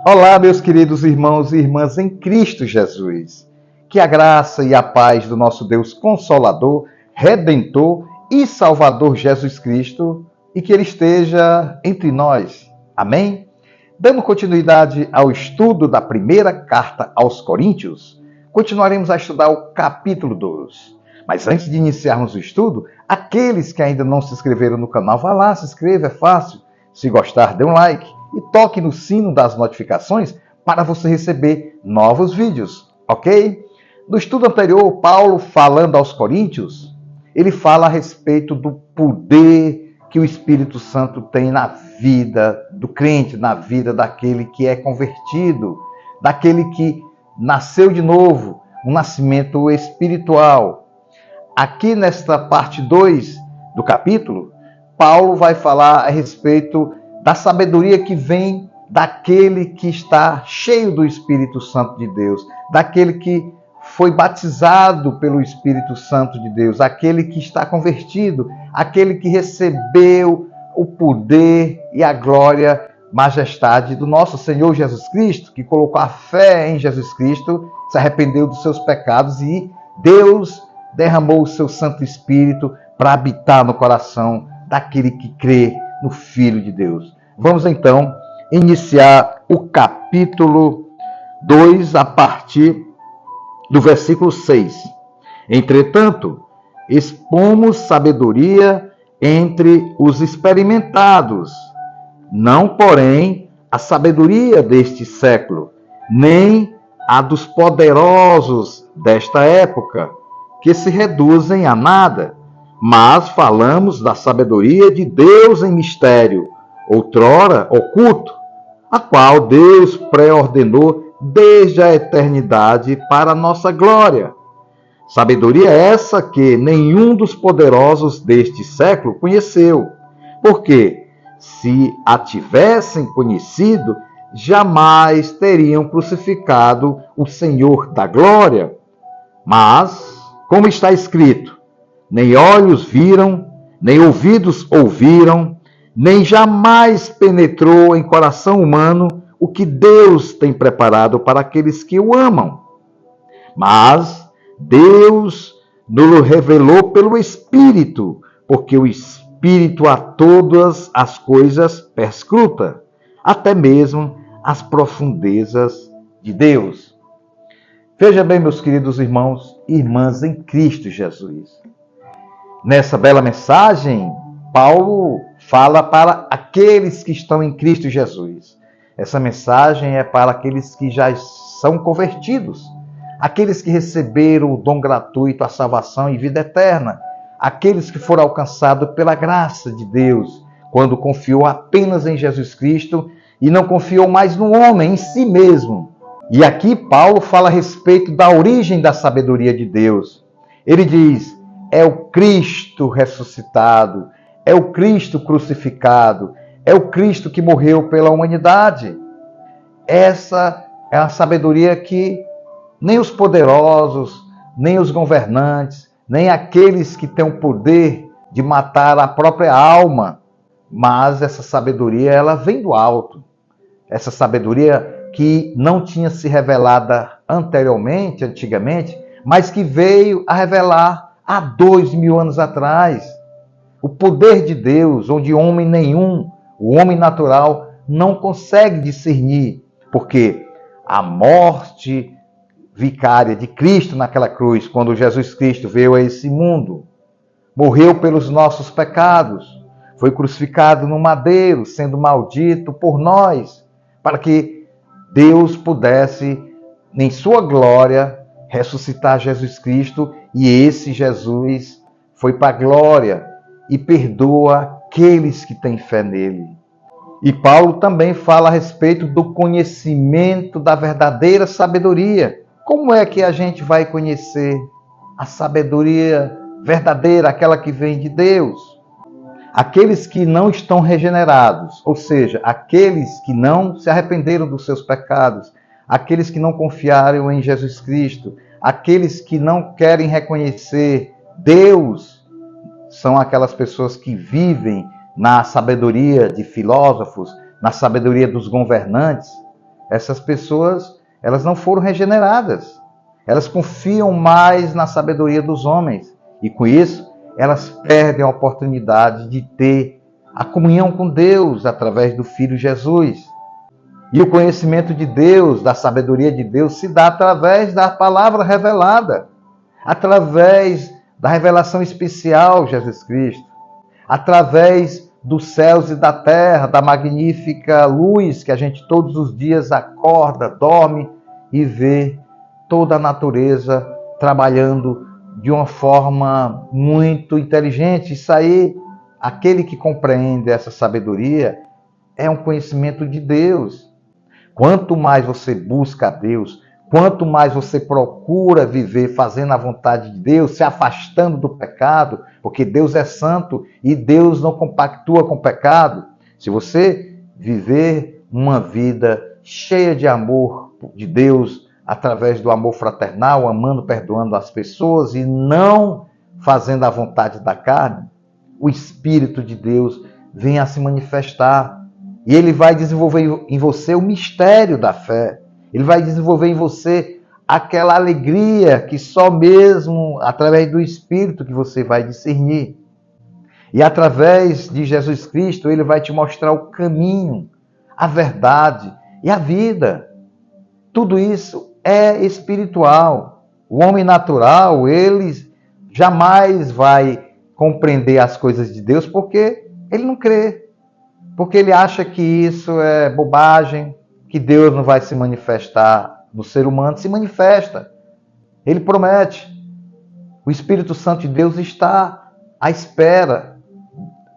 Olá, meus queridos irmãos e irmãs em Cristo Jesus. Que a graça e a paz do nosso Deus Consolador, Redentor e Salvador Jesus Cristo e que Ele esteja entre nós. Amém? Dando continuidade ao estudo da primeira carta aos Coríntios, continuaremos a estudar o capítulo 2. Mas antes de iniciarmos o estudo, aqueles que ainda não se inscreveram no canal, vá lá, se inscreva, é fácil. Se gostar, dê um like e toque no sino das notificações para você receber novos vídeos, ok? No estudo anterior, Paulo, falando aos Coríntios, ele fala a respeito do poder que o Espírito Santo tem na vida do crente, na vida daquele que é convertido, daquele que nasceu de novo, um nascimento espiritual. Aqui nesta parte 2 do capítulo, Paulo vai falar a respeito da sabedoria que vem daquele que está cheio do Espírito Santo de Deus, daquele que foi batizado pelo Espírito Santo de Deus, aquele que está convertido, aquele que recebeu o poder e a glória, majestade do nosso Senhor Jesus Cristo, que colocou a fé em Jesus Cristo, se arrependeu dos seus pecados e Deus derramou o seu Santo Espírito para habitar no coração daquele que crê no Filho de Deus. Vamos então iniciar o capítulo 2 a partir do versículo 6. Entretanto, expomos sabedoria entre os experimentados, não, porém, a sabedoria deste século, nem a dos poderosos desta época, que se reduzem a nada, mas falamos da sabedoria de Deus em mistério, outrora oculto, a qual Deus pré-ordenou desde a eternidade para a nossa glória. Sabedoria essa que nenhum dos poderosos deste século conheceu, porque, se a tivessem conhecido, jamais teriam crucificado o Senhor da glória. Mas, como está escrito, nem olhos viram, nem ouvidos ouviram, nem jamais penetrou em coração humano o que Deus tem preparado para aqueles que o amam. Mas Deus nos revelou pelo Espírito, porque o Espírito a todas as coisas perscruta, até mesmo as profundezas de Deus. Veja bem, meus queridos irmãos e irmãs em Cristo Jesus. Nessa bela mensagem, Paulo fala para aqueles que estão em Cristo Jesus. Essa mensagem é para aqueles que já são convertidos, aqueles que receberam o dom gratuito, a salvação e vida eterna, aqueles que foram alcançados pela graça de Deus, quando confiou apenas em Jesus Cristo e não confiou mais no homem, em si mesmo. E aqui Paulo fala a respeito da origem da sabedoria de Deus. Ele diz: é o Cristo ressuscitado, é o Cristo crucificado, é o Cristo que morreu pela humanidade. Essa é a sabedoria que nem os poderosos, nem os governantes, nem aqueles que têm o poder de matar a própria alma, mas essa sabedoria ela vem do alto. Essa sabedoria que não tinha se revelado antigamente, mas que veio a revelar há 2000 anos atrás. O poder de Deus, onde homem nenhum, o homem natural, não consegue discernir, porque a morte vicária de Cristo naquela cruz, quando Jesus Cristo veio a esse mundo, morreu pelos nossos pecados, foi crucificado no madeiro, sendo maldito por nós, para que Deus pudesse, em sua glória, ressuscitar Jesus Cristo, e esse Jesus foi para a glória e perdoa aqueles que têm fé nele. E Paulo também fala a respeito do conhecimento da verdadeira sabedoria. Como é que a gente vai conhecer a sabedoria verdadeira, aquela que vem de Deus? Aqueles que não estão regenerados, ou seja, aqueles que não se arrependeram dos seus pecados, aqueles que não confiaram em Jesus Cristo, aqueles que não querem reconhecer Deus, são aquelas pessoas que vivem na sabedoria de filósofos, na sabedoria dos governantes. essas pessoas, elas não foram regeneradas. Elas confiam mais na sabedoria dos homens. E com isso, elas perdem a oportunidade de ter a comunhão com Deus através do Filho Jesus. E o conhecimento de Deus, da sabedoria de Deus, se dá através da palavra revelada, através da revelação especial, Jesus Cristo, através dos céus e da terra, da magnífica luz que a gente todos os dias acorda, dorme e vê toda a natureza trabalhando de uma forma muito inteligente. Isso aí, aquele que compreende essa sabedoria, é um conhecimento de Deus. Quanto mais você busca a Deus, quanto mais você procura viver fazendo a vontade de Deus, se afastando do pecado, porque Deus é santo e Deus não compactua com o pecado. Se você viver uma vida cheia de amor de Deus, através do amor fraternal, amando, perdoando as pessoas e não fazendo a vontade da carne, o Espírito de Deus vem a se manifestar. E ele vai desenvolver em você o mistério da fé. Ele vai desenvolver em você aquela alegria que só mesmo através do Espírito que você vai discernir. E através de Jesus Cristo, ele vai te mostrar o caminho, a verdade e a vida. Tudo isso é espiritual. O homem natural, ele jamais vai compreender as coisas de Deus porque ele não crê. Porque ele acha que isso é bobagem, que Deus não vai se manifestar no ser humano. Se manifesta. Ele promete. O Espírito Santo de Deus está à espera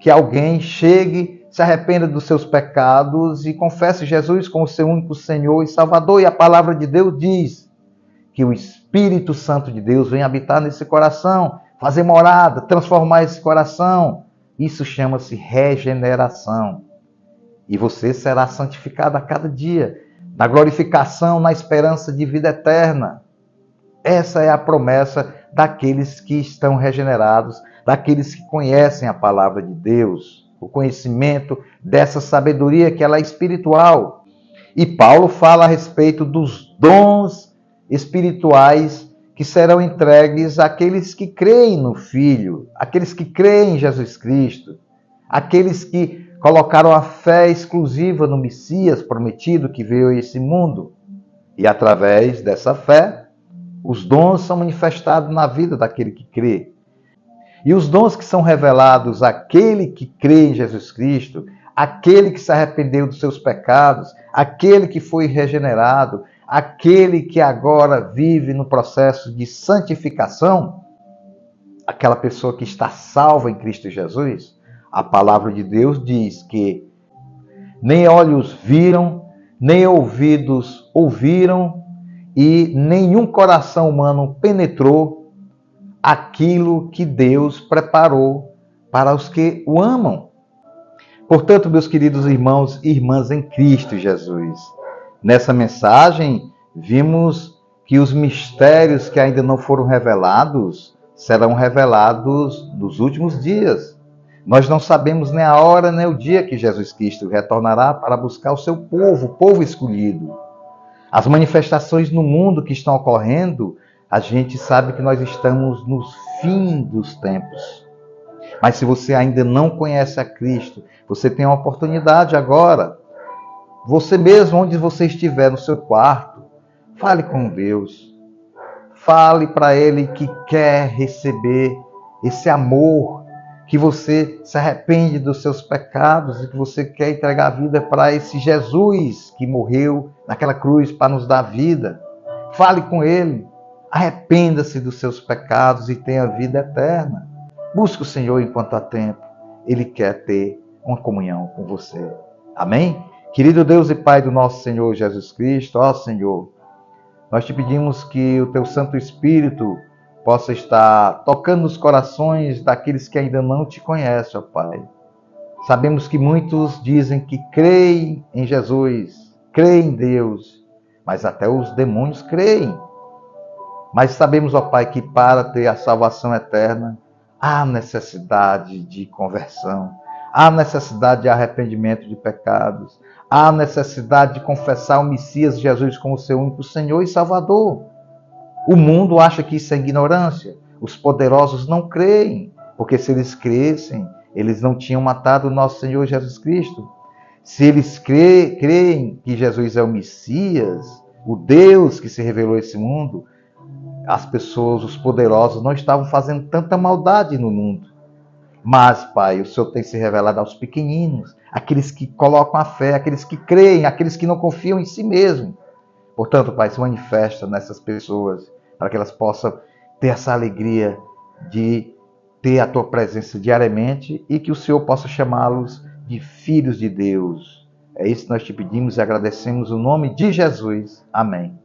que alguém chegue, se arrependa dos seus pecados e confesse Jesus como seu único Senhor e Salvador. E a palavra de Deus diz que o Espírito Santo de Deus vem habitar nesse coração, fazer morada, transformar esse coração. Isso chama-se regeneração. E você será santificado a cada dia, na glorificação, na esperança de vida eterna. Essa é a promessa daqueles que estão regenerados, daqueles que conhecem a palavra de Deus, o conhecimento dessa sabedoria que ela é espiritual. E Paulo fala a respeito dos dons espirituais que serão entregues àqueles que creem no Filho, àqueles que creem em Jesus Cristo, aqueles que colocaram a fé exclusiva no Messias prometido que veio a esse mundo. E através dessa fé, os dons são manifestados na vida daquele que crê. E os dons que são revelados àquele que crê em Jesus Cristo, aquele que se arrependeu dos seus pecados, aquele que foi regenerado, aquele que agora vive no processo de santificação, aquela pessoa que está salva em Cristo Jesus, a palavra de Deus diz que nem olhos viram, nem ouvidos ouviram e nenhum coração humano penetrou aquilo que Deus preparou para os que o amam. Portanto, meus queridos irmãos e irmãs em Cristo Jesus, nessa mensagem vimos que os mistérios que ainda não foram revelados serão revelados nos últimos dias. Nós não sabemos nem a hora nem o dia que Jesus Cristo retornará para buscar o seu povo, o povo escolhido. As manifestações no mundo que estão ocorrendo, a gente sabe que nós estamos no fim dos tempos. Mas se você ainda não conhece a Cristo, você tem uma oportunidade agora. Você mesmo, onde você estiver, no seu quarto, fale com Deus. Fale para Ele que quer receber esse amor, que você se arrepende dos seus pecados e que você quer entregar a vida para esse Jesus que morreu naquela cruz para nos dar vida. Fale com Ele. Arrependa-se dos seus pecados e tenha vida eterna. Busque o Senhor enquanto há tempo. Ele quer ter uma comunhão com você. Amém? Querido Deus e Pai do nosso Senhor Jesus Cristo, ó Senhor, nós te pedimos que o Teu Santo Espírito possa estar tocando nos corações daqueles que ainda não te conhecem, ó Pai. Sabemos que muitos dizem que creem em Jesus, creem em Deus, mas até os demônios creem. Mas sabemos, ó Pai, que para ter a salvação eterna, há necessidade de conversão, Há necessidade de arrependimento de pecados. Há necessidade de confessar o Messias Jesus como seu único Senhor e Salvador. O mundo acha que isso é ignorância. Os poderosos não creem, porque se eles crescem, eles não tinham matado o nosso Senhor Jesus Cristo. Se eles creem que Jesus é o Messias, o Deus que se revelou a esse mundo, as pessoas, os poderosos, não estavam fazendo tanta maldade no mundo. Mas, Pai, o Senhor tem se revelado aos pequeninos, aqueles que colocam a fé, aqueles que creem, aqueles que não confiam em si mesmo. Portanto, Pai, se manifesta nessas pessoas, para que elas possam ter essa alegria de ter a Tua presença diariamente e que o Senhor possa chamá-los de filhos de Deus. É isso que nós te pedimos e agradecemos no nome de Jesus. Amém.